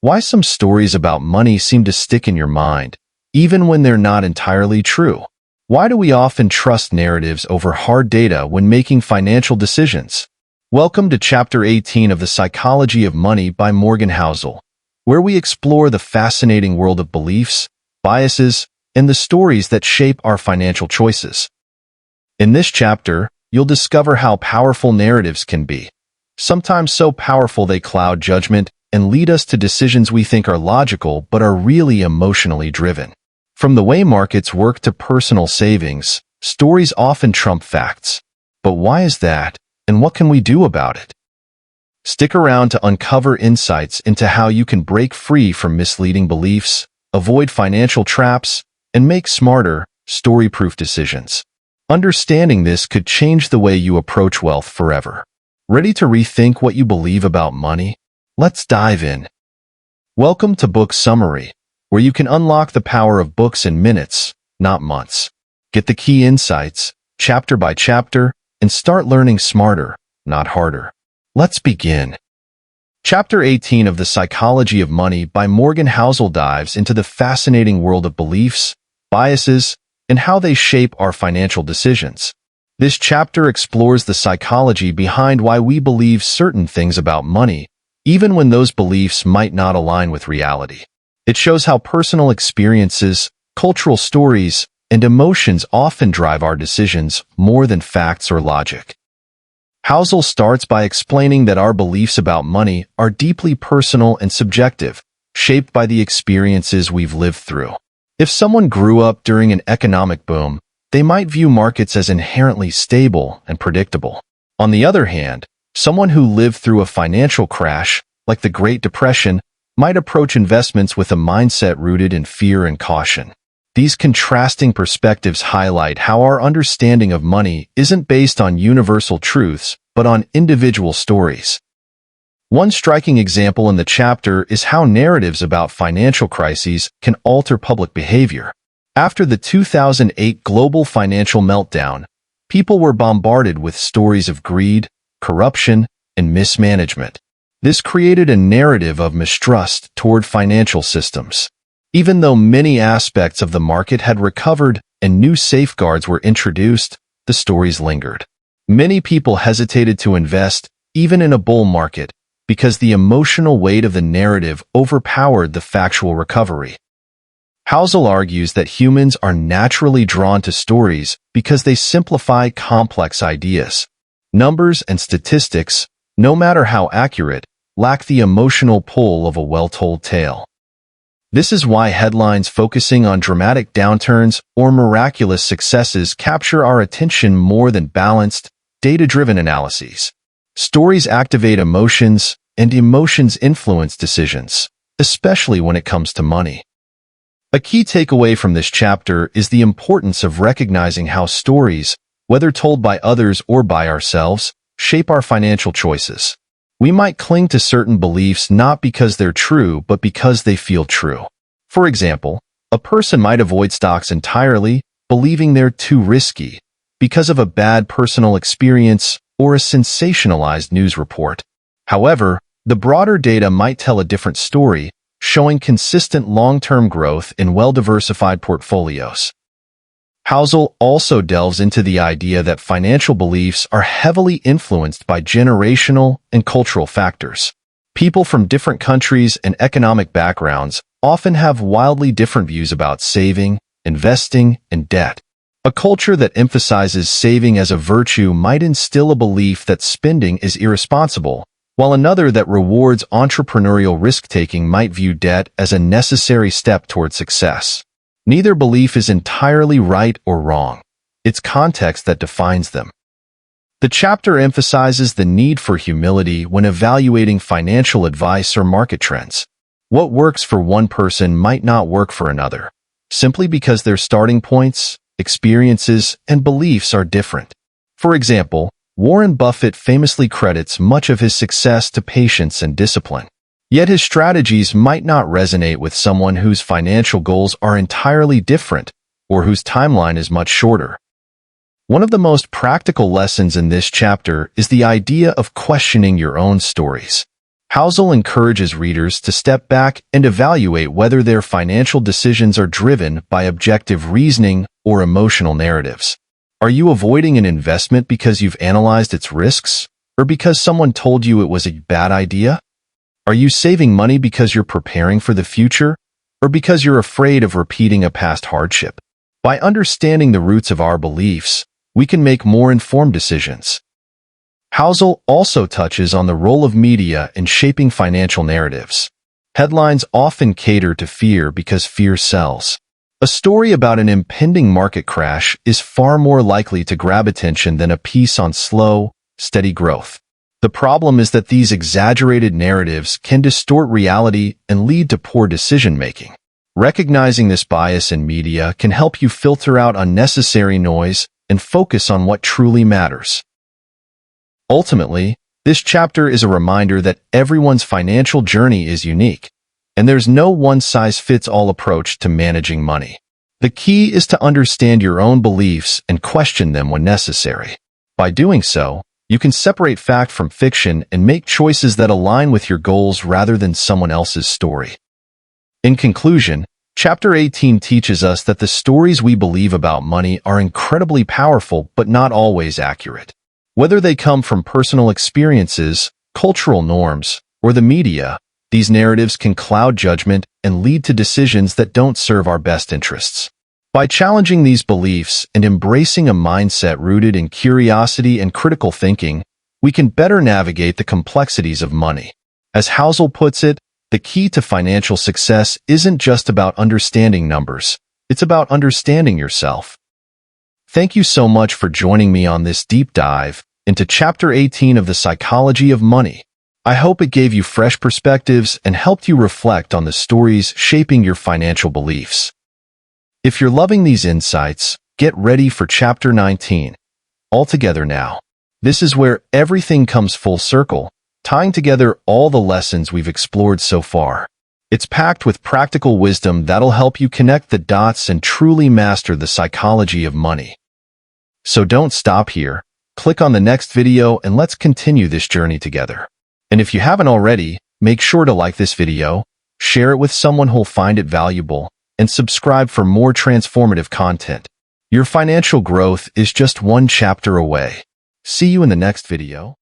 Why some stories about money seem to stick in your mind, even when they're not entirely true. Why do we often trust narratives over hard data when making financial decisions? Welcome to Chapter 18 of The Psychology of Money by Morgan Housel, where we explore the fascinating world of beliefs, biases, and the stories that shape our financial choices. In this chapter, you'll discover how powerful narratives can be, sometimes so powerful they cloud judgment and lead us to decisions we think are logical but are really emotionally driven. From the way markets work to personal savings, stories often trump facts. But why is that, and what can we do about it? Stick around to uncover insights into how you can break free from misleading beliefs, avoid financial traps, and make smarter, story-proof decisions. Understanding this could change the way you approach wealth forever. Ready to rethink what you believe about money? Let's dive in. Welcome to Book Summary, where you can unlock the power of books in minutes, not months. Get the key insights, chapter by chapter, and start learning smarter, not harder. Let's begin. Chapter 18 of The Psychology of Money by Morgan Housel dives into the fascinating world of beliefs, biases, and how they shape our financial decisions. This chapter explores the psychology behind why we believe certain things about money, even when those beliefs might not align with reality. It shows how personal experiences, cultural stories, and emotions often drive our decisions more than facts or logic. Housel starts by explaining that our beliefs about money are deeply personal and subjective, shaped by the experiences we've lived through. If someone grew up during an economic boom, they might view markets as inherently stable and predictable. On the other hand, someone who lived through a financial crash, like the Great Depression, might approach investments with a mindset rooted in fear and caution. These contrasting perspectives highlight how our understanding of money isn't based on universal truths, but on individual stories. One striking example in the chapter is how narratives about financial crises can alter public behavior. After the 2008 global financial meltdown, people were bombarded with stories of greed, corruption, and mismanagement. This created a narrative of mistrust toward financial systems. Even though many aspects of the market had recovered and new safeguards were introduced, the stories lingered. Many people hesitated to invest, even in a bull market, because the emotional weight of the narrative overpowered the factual recovery. Housel argues that humans are naturally drawn to stories because they simplify complex ideas. Numbers and statistics, no matter how accurate, lack the emotional pull of a well-told tale. This is why headlines focusing on dramatic downturns or miraculous successes capture our attention more than balanced, data-driven analyses. Stories activate emotions, and emotions influence decisions, especially when it comes to money. A key takeaway from this chapter is the importance of recognizing how stories, whether told by others or by ourselves, shape our financial choices. We might cling to certain beliefs not because they're true, but because they feel true. For example, a person might avoid stocks entirely, believing they're too risky, because of a bad personal experience or a sensationalized news report. However, the broader data might tell a different story, showing consistent long-term growth in well-diversified portfolios. Housel also delves into the idea that financial beliefs are heavily influenced by generational and cultural factors. People from different countries and economic backgrounds often have wildly different views about saving, investing, and debt. A culture that emphasizes saving as a virtue might instill a belief that spending is irresponsible, while another that rewards entrepreneurial risk-taking might view debt as a necessary step toward success. Neither belief is entirely right or wrong. It's context that defines them. The chapter emphasizes the need for humility when evaluating financial advice or market trends. What works for one person might not work for another, simply because their starting points, experiences, and beliefs are different. For example, Warren Buffett famously credits much of his success to patience and discipline. Yet his strategies might not resonate with someone whose financial goals are entirely different or whose timeline is much shorter. One of the most practical lessons in this chapter is the idea of questioning your own stories. Housel encourages readers to step back and evaluate whether their financial decisions are driven by objective reasoning or emotional narratives. Are you avoiding an investment because you've analyzed its risks, or because someone told you it was a bad idea? Are you saving money because you're preparing for the future, or because you're afraid of repeating a past hardship? By understanding the roots of our beliefs, we can make more informed decisions. Housel also touches on the role of media in shaping financial narratives. Headlines often cater to fear because fear sells. A story about an impending market crash is far more likely to grab attention than a piece on slow, steady growth. The problem is that these exaggerated narratives can distort reality and lead to poor decision-making. Recognizing this bias in media can help you filter out unnecessary noise and focus on what truly matters. Ultimately, this chapter is a reminder that everyone's financial journey is unique, and there's no one-size-fits-all approach to managing money. The key is to understand your own beliefs and question them when necessary. By doing so, you can separate fact from fiction and make choices that align with your goals rather than someone else's story. In conclusion, Chapter 18 teaches us that the stories we believe about money are incredibly powerful but not always accurate. Whether they come from personal experiences, cultural norms, or the media, these narratives can cloud judgment and lead to decisions that don't serve our best interests. By challenging these beliefs and embracing a mindset rooted in curiosity and critical thinking, we can better navigate the complexities of money. As Housel puts it, the key to financial success isn't just about understanding numbers, it's about understanding yourself. Thank you so much for joining me on this deep dive into Chapter 18 of The Psychology of Money. I hope it gave you fresh perspectives and helped you reflect on the stories shaping your financial beliefs. If you're loving these insights, get ready for Chapter 19. All together now. This is where everything comes full circle, tying together all the lessons we've explored so far. It's packed with practical wisdom that'll help you connect the dots and truly master the psychology of money. So don't stop here. Click on the next video and let's continue this journey together. And if you haven't already, make sure to like this video, share it with someone who'll find it valuable, and subscribe for more transformative content. Your financial growth is just one chapter away. See you in the next video.